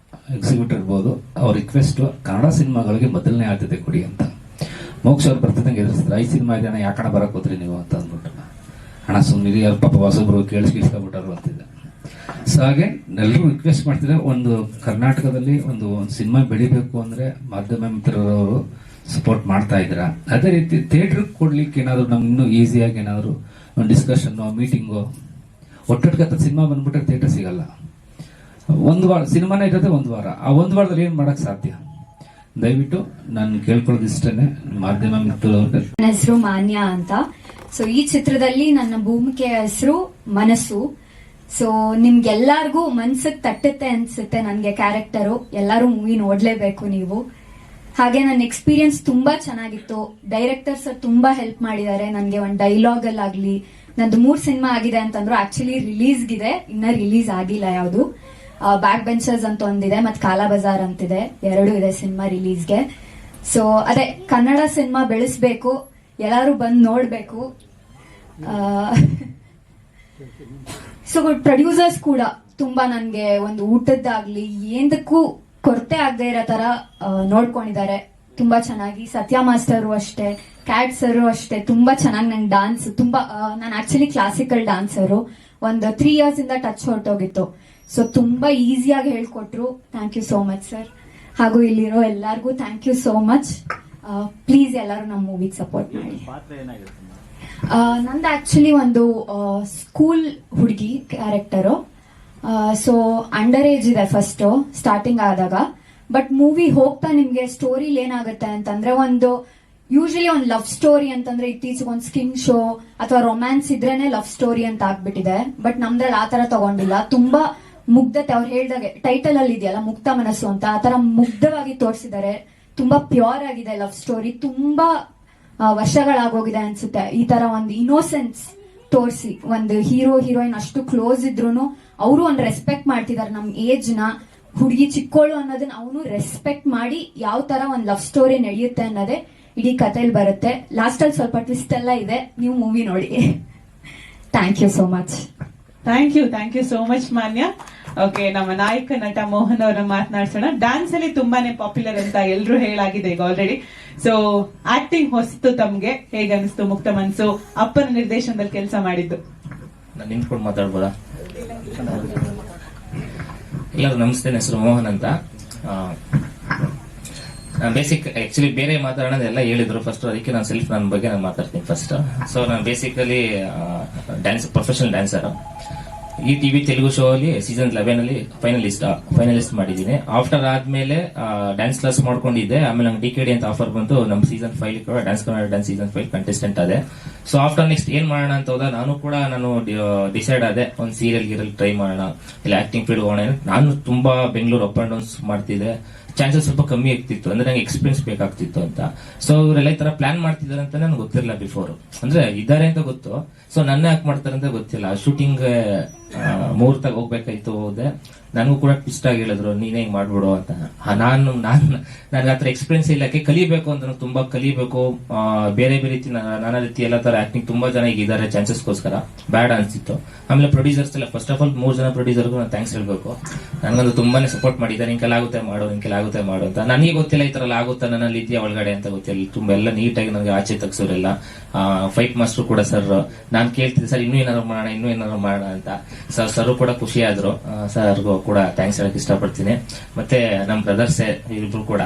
Speaker 8: ಎಕ್ಸಿಕ್ಯೂಟಿವ್ ಇರ್ಬೋದು, ಅವ್ರ ರಿಕ್ವೆಸ್ಟ್ ಕನ್ನಡ ಸಿನಿಮಾಗಳಿಗೆ ಮೊದಲನೇ ಆದ್ಯತೆ ಕೊಡಿ ಅಂತ. ಮೋಕ್ಷ ಅವ್ರು ಬರ್ತಿದ್ದಂಗೆ ಎದುರಿಸಿದ್ರು, 5 ಸಿನಿಮಾ ಇದೆ ಅಣ್ಣ, ಯಾಕಣ ಬರಕ್ ಹೋದ್ರಿ ನೀವು ಅಂತ ಅಂದ್ಬಿಟ್ಟು. ಹಣ ಸುಮ್ಮನೆ ಅವ್ರ ಪಾಪ ಹೊಸಬ್ರು ಕೇಳಿಸ್ಬಿಟ್ಟಾರು ಅಂತಿದ್ದೆ. ಸೊ ಹಾಗೆ ಎಲ್ಲರೂ ರಿಕ್ವೆಸ್ಟ್ ಮಾಡ್ತಿದ್ರೆ, ಒಂದು ಕರ್ನಾಟಕದಲ್ಲಿ ಒಂದು ಸಿನಿಮಾ ಬೆಳಿಬೇಕು ಅಂದ್ರೆ ಮಾಧ್ಯಮ ಮಿತ್ರರವರು ಸಪೋರ್ಟ್ ಮಾಡ್ತಾ ಇದ್ರ. ಅದೇ ರೀತಿ ಥಿಯೇಟರ್ ಕೊಡ್ಲಿಕ್ಕೆ ಏನಾದ್ರು ನಮ್ಗೆ ಇನ್ನೂ ಈಸಿಯಾಗಿ ಏನಾದ್ರು ಒಂದು ಡಿಸ್ಕಷನ್, ಮೀಟಿಂಗು, ಒಟ್ಟೊಟ್ಟಿಗೆ ಸಿನಿಮಾ ಬಂದ್ಬಿಟ್ರೆ ಥಿಯೇಟರ್ ಸಿಗಲ್ಲ. ಒಂದು ವಾರ ಸಿನಿಮಾನೇ ಇರುತ್ತೆ, 1 ವಾರ. ಆ 1 ವಾರದಲ್ಲಿ ಏನ್ ಮಾಡಕ್ ಸಾಧ್ಯ? ದಯವಿಟ್ಟು ನಾನು ಕೇಳ್ಕೊಳ್ಳೋದು ಇಷ್ಟೇನೆ, ಮಾಧ್ಯಮ ಮಿತ್ರರವ್ರಿಗೆ.
Speaker 9: ನನ್ನ ಹೆಸರು ಮಾನ್ಯ ಅಂತ. ಸೊ ಈ ಚಿತ್ರದಲ್ಲಿ ನನ್ನ ಭೂಮಿಕೆಯ ಹೆಸರು ಮನಸ್ಸು. ಸೊ ನಿಮ್ಗೆಲ್ಲಾರ್ಗೂ ಮನ್ಸಿಗೆ ತಟ್ಟುತ್ತೆ ಅನ್ಸುತ್ತೆ ನನ್ಗೆ ಕ್ಯಾರೆಕ್ಟರು. ಎಲ್ಲರೂ ಮೂವಿ ನೋಡ್ಲೇಬೇಕು ನೀವು. ಹಾಗೆ ನನ್ನ ಎಕ್ಸ್ಪೀರಿಯನ್ಸ್ ತುಂಬಾ ಚೆನ್ನಾಗಿತ್ತು. ಡೈರೆಕ್ಟರ್ ಸರ್ ತುಂಬಾ ಹೆಲ್ಪ್ ಮಾಡಿದ್ದಾರೆ ನನ್ಗೆ. ಒಂದು ಡೈಲಾಗ್ ಅಲ್ಲಾಗ್ಲಿ, ನಂದು 3 ಸಿನಿಮಾ ಆಗಿದೆ ಅಂತಂದ್ರು. ಆಕ್ಚುಲಿ ರಿಲೀಸ್ಗಿದೆ, ಇನ್ನ ರಿಲೀಸ್ ಆಗಿಲ್ಲ ಯಾವುದು. ಬ್ಯಾಕ್ ಬೆಂಚರ್ಸ್ ಅಂತ ಒಂದಿದೆ, ಮತ್ತೆ ಕಾಲಾ ಬಜಾರ್ ಅಂತಿದೆ, 2 ಇದೆ ಸಿನಿಮಾ ರಿಲೀಸ್ಗೆ. ಸೊ ಅದೇ ಕನ್ನಡ ಸಿನಿಮಾ ಬೆಳೆಸ್ಬೇಕು, ಎಲ್ಲರೂ ಬಂದು ನೋಡ್ಬೇಕು. ಸೊ ಪ್ರೊಡ್ಯೂಸರ್ಸ್ ಕೂಡ ತುಂಬಾ ನನ್ಗೆ ಒಂದು ಊಟದ್ದಾಗ್ಲಿ ಏಂದಕ್ಕೂ ಕೊರತೆ ಆಗದೆ ಇರೋ ತರ ನೋಡ್ಕೊಂಡಿದ್ದಾರೆ ತುಂಬಾ ಚೆನ್ನಾಗಿ. ಸತ್ಯ ಮಾಸ್ಟರು ಅಷ್ಟೇ, ಕ್ಯಾಟ್ ಸರ್ ಅಷ್ಟೇ, ತುಂಬಾ ಚೆನ್ನಾಗಿ ನಂಗೆ ಡಾನ್ಸ್ ತುಂಬಾ, ನಾನು ಆಕ್ಚುಲಿ ಕ್ಲಾಸಿಕಲ್ ಡಾನ್ಸರು. ಒಂದು 3 years ಇಂದ ಟಚ್ ಹೊರಟೋಗಿತ್ತು. ಸೊ ತುಂಬಾ ಈಸಿಯಾಗಿ ಹೇಳ್ಕೊಟ್ರು. Thank you so much sir. ಹಾಗೂ ಇಲ್ಲಿರೋ ಎಲ್ಲಾರ್ಗೂ thank you so much. Please ಎಲ್ಲರೂ ನಮ್ಮ ಮೂವಿಗೆ ಸಪೋರ್ಟ್ ಮಾಡಿ. ನಂದು ಆಕ್ಚುಲಿ ಒಂದು ಸ್ಕೂಲ್ ಹುಡುಗಿ ಕ್ಯಾರೆಕ್ಟರು. ಸೊ ಅಂಡರ್ ಏಜ್ ಇದೆ ಫಸ್ಟ್ ಸ್ಟಾರ್ಟಿಂಗ್ ಆದಾಗ. ಬಟ್ ಮೂವಿ ಹೋಗ್ತಾ ನಿಮ್ಗೆ ಸ್ಟೋರಿಲಿ ಏನಾಗುತ್ತೆ ಅಂತಂದ್ರೆ, ಒಂದು ಯೂಶಲಿ ಒಂದು ಲವ್ ಸ್ಟೋರಿ ಅಂತಂದ್ರೆ ಇತ್ತೀಚೆಗೆ ಒಂದು ಸ್ಕಿನ್ ಶೋ ಅಥವಾ ರೊಮ್ಯಾನ್ಸ್ ಇದ್ರೇನೆ ಲವ್ ಸ್ಟೋರಿ ಅಂತ ಆಗ್ಬಿಟ್ಟಿದೆ. ಬಟ್ ನಮ್ದ್ರಲ್ಲಿ ಆತರ ತಗೊಂಡಿಲ್ಲ. ತುಂಬಾ ಮುಗ್ಧತೆ, ಅವ್ರು ಹೇಳ್ದಾಗೆ ಟೈಟಲ್ ಅಲ್ಲಿ ಇದೆಯಲ್ಲ ಮುಕ್ತ ಮನಸ್ಸು ಅಂತ, ಆತರ ಮುಗ್ಧವಾಗಿ ತೋರಿಸಿದ್ದಾರೆ. ತುಂಬಾ ಪ್ಯೂರ್ ಆಗಿದೆ ಲವ್ ಸ್ಟೋರಿ. ತುಂಬಾ ವರ್ಷಗಳಾಗೋಗಿದೆ ಅನ್ಸುತ್ತೆ ಈ ತರ ಒಂದು ಇನ್ನೋಸೆನ್ಸ್ ತೋರಿಸಿ. ಒಂದು ಹೀರೋ ಹೀರೋಯಿನ್ ಅಷ್ಟು ಕ್ಲೋಸ್ ಇದ್ರು ಅವರು ಒಂದು ರೆಸ್ಪೆಕ್ಟ್ ಮಾಡ್ತಿದ್ದಾರೆ ನಮ್ ಏಜ್ ನ. ಹುಡುಗಿ ಚಿಕ್ಕೋಳು ಅನ್ನೋದನ್ನ ಅವನು ರೆಸ್ಪೆಕ್ಟ್ ಮಾಡಿ ಯಾವ ತರ ಒಂದು ಲವ್ ಸ್ಟೋರಿ ನಡೆಯುತ್ತೆ ಅನ್ನೋದೇ ಇಡೀ ಕಥೆಯಲ್ಲಿ ಬರುತ್ತೆ. ಲಾಸ್ಟ್ ಅಲ್ಲಿ ಸ್ವಲ್ಪ ಟ್ವಿಸ್ಟ್ ಎಲ್ಲ ಇದೆ, ನೀವು ಮೂವಿ ನೋಡಿ. Thank you so much.
Speaker 1: Thank you so much ಮಾನ್ಯ. ಓಕೆ, ನಮ್ಮ ನಾಯಕ ನಟ ಮೋಹನ್ ಅವರ ಮಾತನಾಡ್ಸೋಣ. ಡ್ಯಾನ್ಸ್ ಅಲ್ಲಿ ತುಂಬಾನೇ ಪಾಪ್ಯುಲರ್ ಅಂತ ಎಲ್ರು ಹೇಳಾಗಿದೆ ಈಗ ಆಲ್ರೆಡಿ. ಸೊ ಆಕ್ಟಿಂಗ್ ಹೊಸ್ತು ತಮ್ಗೆ ಹೇಗೆ ಅನಿಸ್ತು? ಮುಕ್ತ ಮನಸ್ಸು ಅಪ್ಪನ ನಿರ್ದೇಶನದಲ್ಲಿ ಕೆಲಸ ಮಾಡಿದ್ದು.
Speaker 10: ನಾನು ನಿಂತ್ಕೊಂಡು ಮಾತಾಡ್ಬೋದಾ? ಎಲ್ಲರೂ ನಮಸ್ತೆ, ನನ್ನ ಹೆಸರು ಮೋಹನ್ ಅಂತ. ಬೇಸಿಕ್ ಆಕ್ಚುಲಿ ಬೇರೆ ಮಾತಾಡೋದೆಲ್ಲ ಹೇಳಿದ್ರು ಫಸ್ಟ್, ಅದಕ್ಕೆ ನಾನು ನನ್ನ ಬಗ್ಗೆ ನಾನು ಮಾತಾಡ್ತೀನಿ ಫಸ್ಟ್. ಸೊ ನಾನು ಬೇಸಿಕಲಿ ಪ್ರೊಫೆಷನಲ್ ಡ್ಯಾನ್ಸರ್. ಈ ಟಿವಿ ತೆಲುಗು ಶೋ ಅಲ್ಲಿ ಸೀಸನ್ 11 ಅಲ್ಲಿ ಫೈನಲಿಸ್ಟ್ ಮಾಡಿದ್ದೀನಿ. ಆಫ್ಟರ್ ಆದ್ಮೇಲೆ ಡ್ಯಾನ್ಸ್ ಕ್ಲಾಸ್ ಮಾಡ್ಕೊಂಡಿದ್ದೆ. ಆಮೇಲೆ ನಂಗೆ DKD ಅಂತ ಆಫರ್ ಬಂತು. ನಮ್ಮ ಸೀಸನ್ 5 ಕೂಡ dance Kannada dance season 5 contestant ಅದೇ. ಸೊ ಆಫ್ಟರ್ ನೆಕ್ಸ್ಟ್ ಏನ್ ಮಾಡೋಣ ಅಂತ ಹೋದ ನಾನು ಡಿಸೈಡ್ ಆದೆ, ಒಂದು ಸೀರಿಯಲ್ ಟ್ರೈ ಮಾಡೋಣ, ಇಲ್ಲ ಆಕ್ಟಿಂಗ್ ಫೀಲ್ಡ್ ಹೋಗೋಣ. ನಾನು ತುಂಬಾ ಬೆಂಗಳೂರು ಅಪ್ ಅಂಡ್ ಡೌನ್ಸ್ ಮಾಡ್ತಿದ್ದೆ. ಚಾನ್ಸಸ್ ಸ್ವಲ್ಪ ಕಮ್ಮಿ ಆಗ್ತಿತ್ತು, ಅಂದ್ರೆ ನಂಗೆ ಎಕ್ಸ್ಪೀರಿಯನ್ಸ್ ಬೇಕಾಗ್ತಿತ್ತು ಅಂತ. ಸೊ ಇವರೆಲ್ಲ ಈ ತರ ಪ್ಲಾನ್ ಮಾಡ್ತಿದ್ದಾರೆ ಅಂತ ನನ್ಗೆ ಗೊತ್ತಿರಲಿಲ್ಲ ಬಿಫೋರ್. ಅಂದ್ರೆ ಇದ್ದಾರೆ ಅಂತ ಗೊತ್ತು, ಸೊ ನನ್ನ ಯಾಕೆ ಮಾಡ್ತಾರೆ ಅಂತ ಗೊತ್ತಿಲ್ಲ. ಶೂಟಿಂಗ್ ಮುಹೂರ್ತಾಗ ಹೋಗ್ಬೇಕಾಯ್ತು, ಹೋದೆ. ನನಗೂ ಕೂಡ ಟ್ವಿಸ್ಟ್ ಆಗಿ ಹೇಳಿದ್ರು ನೀನೇ ಹಿಂಗ್ ಮಾಡ್ಬಿಡು ಅಂತ. ನನಗೆ ಆತರ ಎಕ್ಸ್ಪೀರಿಯನ್ಸ್ ಇಲ್ಲಕ್ಕೆ ಕಲಿಬೇಕು ಅಂತ, ನನಗೆ ತುಂಬಾ ಕಲಿಬೇಕು. ಬೇರೆ ಬೇರೆ ರೀತಿ ನಾನಾ ರೀತಿ ಎಲ್ಲ ತರ ಆಕ್ಟಿಂಗ್ ತುಂಬಾ ಜನ ಈಗ ಇದಾರೆ ಚಾನ್ಸಸ್ಗೋಸ್ಕರ, ಬ್ಯಾಡ್ ಅನ್ಸಿತ್ತು. ಆಮೇಲೆ ಪ್ರೊಡ್ಯೂಸರ್ಸ್ ಎಲ್ಲ, ಫಸ್ಟ್ ಆಫ್ ಆಲ್ 3 ಜನ ಪ್ರೊಡ್ಯೂಸರ್ಗೂ ನಾನು ಥ್ಯಾಂಕ್ಸ್ ಹೇಳ್ಬೇಕು. ನನಗಂದು ತುಂಬಾನೇ ಸಪೋರ್ಟ್ ಮಾಡಿದ್ದಾರೆ, ನಿಂಕೆಲ್ಲ ಆಗುತ್ತೆ ಮಾಡು, ನಿಂಕೆಲ್ಲ ಆಗುತ್ತೆ ಮಾಡು ಅಂತ. ನನಗೆ ಗೊತ್ತಿಲ್ಲ ಈ ತರ ಎಲ್ಲ ಆಗುತ್ತಾ ನನ್ನಲ್ಲಿ ಇದೆಯಾ ಒಳಗಡೆ ಅಂತ ಗೊತ್ತಿಲ್ಲ. ತುಂಬಾ ಎಲ್ಲ ನೀಟಾಗಿ ನನಗೆ ಆಚೆ ತಗ್ಸೋರೆಲ್ಲ. ಫೈಟ್ ಮಾಸ್ಟರ್ ಕೂಡ ಸರ್, ನಾನು ಕೇಳ್ತಿದ್ದೆ ಸರ್ ಇನ್ನೂ ಏನಾರು ಮಾಡೋಣ ಅಂತ. ಸರ್ ಕೂಡ ಖುಷಿ ಆದ್ರು. ಸರ್ಗೂ ಕೂಡ ಥ್ಯಾಂಕ್ಸ್ ಹೇಳಕ್ ಇಷ್ಟಪಡ್ತೀನಿ. ಮತ್ತೆ ನಮ್ ಬ್ರದರ್ಸ್ ಇಬ್ರು ಕೂಡ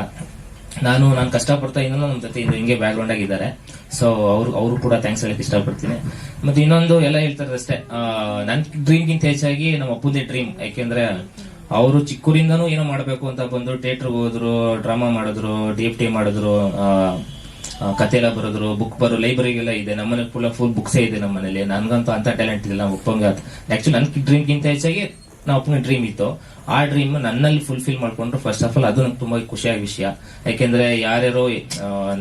Speaker 10: ನಾನು ಕಷ್ಟಪಡ್ತಾ ಇನ್ನೂ ನಮ್ಮ ಜೊತೆ ಹಿಂಗೆ ಬ್ಯಾಕ್ ಗ್ರೌಂಡ್ ಆಗಿದ್ದಾರೆ. ಸೊ ಅವರು ಕೂಡ ಥ್ಯಾಂಕ್ಸ್ ಹೇಳಕ್ ಇಷ್ಟಪಡ್ತೀನಿ. ಮತ್ತೆ ಇನ್ನೊಂದು ಎಲ್ಲ ಹೇಳ್ತಾರೆ ಅಷ್ಟೇ, ನನ್ ಡ್ರೀಮ್ಗಿಂತ ಹೆಚ್ಚಾಗಿ ನಮ್ಮ ಅಪ್ಪುದೇ ಡ್ರೀಮ್. ಯಾಕೆಂದ್ರೆ ಅವರು ಚಿಕ್ಕೂರಿಂದನೂ ಏನೋ ಮಾಡಬೇಕು ಅಂತ ಬಂದ್ರು, ಥಿಯೇಟರ್ಗೆ ಹೋದ್ರು, ಡ್ರಾಮಾ ಮಾಡಿದ್ರು, DFT ಮಾಡಿದ್ರು, ಕತೆ ಎಲ್ಲ ಬರೋದ್ರು, ಬುಕ್ ಲೈಬ್ರರಿಗೆಲ್ಲ ಇದೆ. ನಮ್ಮನೆ ಫುಲ್ ಬುಕ್ಸೇ ಇದೆ ನಮ್ಮನೇಲಿ. ನನ್ಗಂತೂ ಅಂತ ಟ್ಯಾಲೆಂಟ್ ಇಲ್ಲ. ನಮ್ಮ ಅಪ್ಪಂಗೆ ಆಕ್ಚುಲಿ ನನ್ ಡ್ರೀಮ್ಗಿಂತ ಹೆಚ್ಚಾಗಿ ನಮ್ಮ ಅಪ್ಪನ ಡ್ರೀಮ್ ಇತ್ತು. ಆ ಡ್ರೀಮ್ ನನ್ನಲ್ಲಿ ಫುಲ್ಫಿಲ್ ಮಾಡ್ಕೊಂಡ್ರು. ಫಸ್ಟ್ ಆಫ್ ಆಲ್ ಅದು ನಂಗೆ ತುಂಬಾ ಖುಷಿಯಾದ ವಿಷಯ. ಯಾಕೆಂದ್ರೆ ಯಾರ್ಯಾರೋ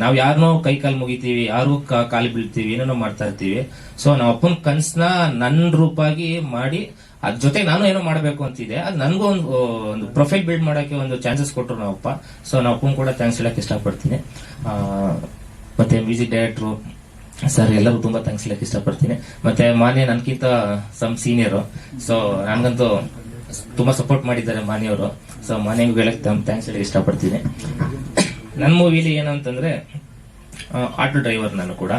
Speaker 10: ನಾವ್ ಯಾರನ್ನೋ ಕೈ ಕಾಲು ಮುಗಿತೀವಿ, ಯಾರು ಕಾಲು ಬೀಳ್ತೀವಿ, ಏನೇನೋ ಮಾಡ್ತಾ ಇರ್ತೀವಿ. ಸೊ ನಮ್ಮ ಅಪ್ಪನ ಕನ್ಸನ್ನ ನನ್ನ ರೂಪಾಗಿ ಮಾಡಿ ಅದ್ ಜೊತೆ ನಾನು ಏನೋ ಮಾಡ್ಬೇಕು ಅಂತಿದೆ. ಅದು ನನಗೂ ಒಂದು ಪ್ರೊಫೈಲ್ ಬಿಲ್ಡ್ ಮಾಡಕ್ಕೆ ಒಂದು ಚಾನ್ಸಸ್ ಕೊಟ್ಟರು ನಾವಪ್ಪ. ಸೊ ನಾವು ಅಪ್ಪನ್ ಕೂಡ ಥ್ಯಾಂಕ್ಸ್ ಹೇಳಕ್ ಇಷ್ಟಪಡ್ತೀನಿ. ಮತ್ತೆ ಮ್ಯೂಸಿಕ್ ಡೈರೆಕ್ಟ್ರು ಸರ್ ಎಲ್ಲರೂ ತುಂಬಾ ಥ್ಯಾಂಕ್ಸ್ ಹೇಳಕ್ ಇಷ್ಟಪಡ್ತೀನಿ. ಮತ್ತೆ ಮಾನ್ಯ ನನ್ಕಿಂತ ಸಮ್ ಸೀನಿಯರು, ಸೊ ನನ್ಗಂತೂ ತುಂಬಾ ಸಪೋರ್ಟ್ ಮಾಡಿದ್ದಾರೆ ಮಾನ್ಯವರು. ಸೊ ಮಾನ್ಯಗೂ ಹೇಳಕ್ ಥ್ಯಾಂಕ್ಸ್ ಹೇಳಕ್ ಇಷ್ಟಪಡ್ತೀನಿ. ನನ್ನ ಮೂವಿಲಿ ಏನಂತಂದ್ರೆ ಆಟೋ ಡ್ರೈವರ್ ನಾನು ಕೂಡ.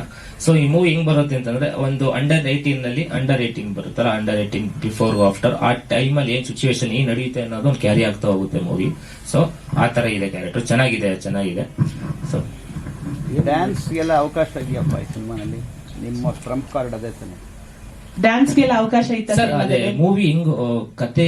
Speaker 10: ಸೊ ಈ ಮೂವಿ ಹೆಂಗ್ ಬರುತ್ತೆ ಅಂತಂದ್ರೆ, ಒಂದು ಅಂಡರ್ 18 ಬರುತ್ತಲ್ಲ, ಅಂಡರ್ 18 ಬಿಫೋರ್ ಆಫ್ಟರ್, ಆ ಟೈಮಲ್ಲಿ ಏನ್ ಸಿಚುವೇಶನ್ ಏನ್ ನಡೆಯುತ್ತೆ ಅನ್ನೋದು ಒಂದು ಕ್ಯಾರಿ ಆಗ್ತಾ ಹೋಗುತ್ತೆ ಮೂವಿ. ಸೊ ಆ ತರ ಇದೆ ಕ್ಯಾರೆಕ್ಟರ್, ಚೆನ್ನಾಗಿದೆ. ಸೊ
Speaker 11: ಡ್ಯಾನ್ಸ್ ಎಲ್ಲ ಅವಕಾಶ ಇದೆಯಪ್ಪ ಈ ಸಿನಿಮಾನಲ್ಲಿ? ನಿಮ್ಮ ಟ್ರಂಪ್ ಕಾರ್ಡ್ ಅದೇ ತಾನೆ?
Speaker 1: ಡ್ಯಾನ್ಸ್ಗೆಲ್ಲ ಅವಕಾಶ ಇತ್ತ
Speaker 10: ಸರ್? ಅದೇ ಮೂವಿ ಹಿಂಗ್ ಕತೆ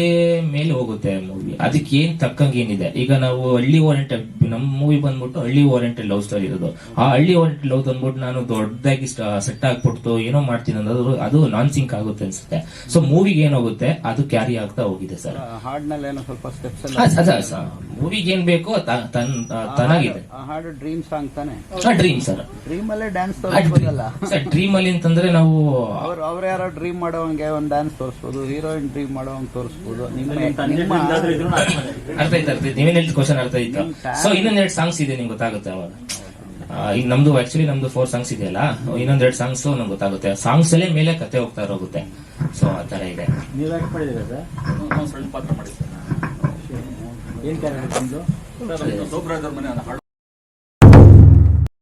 Speaker 10: ಮೇಲೆ ಹೋಗುತ್ತೆ ಮೂವಿ. ಅದಕ್ಕೆ ಏನ್ ತಕ್ಕಂಗೆ ಏನಿದೆ. ಈಗ ನಾವು ಹಳ್ಳಿ ಓರಿಯೆಂಟೆಡ್, ನಮ್ ಮೂವಿ ಬಂದ್ಬಿಟ್ಟು ಹಳ್ಳಿ ಓರಿಯೆಂಟೆಡ್ ಲವ್ ಸ್ಟೋರಿ ಇರೋದು. ಆ ಹಳ್ಳಿ ಓರಿಯೆಂಟೆಡ್ ಲವ್ ತಂದ್ಬಿಟ್ಟು ನಾನು ದೊಡ್ಡದಾಗಿ ಸೆಟ್ ಆಗ್ಬಿಟ್ಟು ಏನೋ ಮಾಡ್ತೀನಿ ಅನ್ನೋದು ಅದು ನಾನ್ ಸಿಂಕ್ ಆಗುತ್ತೆ ಅನ್ಸುತ್ತೆ. ಸೊ ಮೂವಿಗೆ ಏನಾಗುತ್ತೆ ಅದು ಕ್ಯಾರಿ ಆಗ್ತಾ ಹೋಗಿದೆ ಸರ್.
Speaker 11: ಹಾಡ್ನಲ್ಲಿ ಏನೋ ಸ್ವಲ್ಪ ಸ್ಟೆಪ್ಸ್
Speaker 10: ಮೂವಿಗೆ ಏನ್ ಬೇಕೋ ತನಾಗಿದೆ.
Speaker 11: ಹಾಡು ಡ್ರೀಮ್ ಸಾಂಗ್ ತಾನೆ?
Speaker 10: Dream sir.
Speaker 11: ಡ್ರೀಮ್ ಅಲ್ಲೇ ಡ್ಯಾನ್ಸ್ ತೋರಿಸಬಹುದಲ್ಲ
Speaker 10: ಸರ್? ಡ್ರೀಮ್ ಅಲ್ಲಿ ಅಂತಂದ್ರೆ ನಾವು
Speaker 11: ಅವ್ರ ಯಾರೋ ಡ್ರೀಮ್ ಮಾಡೋವಂಗೆ ಒಂದು ಡ್ಯಾನ್ಸ್ ತೋರಿಸಬಹುದು, ಹೀರೋಯಿನ್ ಡ್ರೀಮ್ ಮಾಡೋವಂಗೆ ತೋರಿಸಬಹುದು.
Speaker 10: ಅರ್ಥ ಆಯ್ತು, ನೀವೇನ್ ಹೇಳ್ತಿ ಕ್ವಶನ್ ಅರ್ಥ ಆಯ್ತು. ಸೊ ಇನ್ನೊಂದೆರಡು ಸಾಂಗ್ಸ್ ಇದೆ, ನಿಮ್ಗೆ ಗೊತ್ತಾಗುತ್ತೆ ಅವಾಗ. ಈಗ ನಮ್ದು 4 ಸಾಂಗ್ಸ್ ಇದೆಯಲ್ಲ, ಇನ್ನೊಂದೆರಡು ಸಾಂಗ್ಸ್ ನಮ್ಗೆ ಗೊತ್ತಾಗುತ್ತೆ. ಸಾಂಗ್ಸ್ ಅಲ್ಲೇ ಮೇಲೆ ಕತೆ ಹೋಗ್ತಾ ಹೋಗುತ್ತೆ. ಸೊ ಆ ತರ ಇದೆ.
Speaker 11: ನೀವು ಯಾಕೆ ಮಾಡಿದ್ದೀರಾ ಸರ್?
Speaker 3: ಸಣ್ಣ ಪಾತ್ರ ಮಾಡಿದ್ದೆ.
Speaker 11: ಏನ್ ಕ್ಯಾರೆಕ್ಟರ್ ನಿಮ್ದು?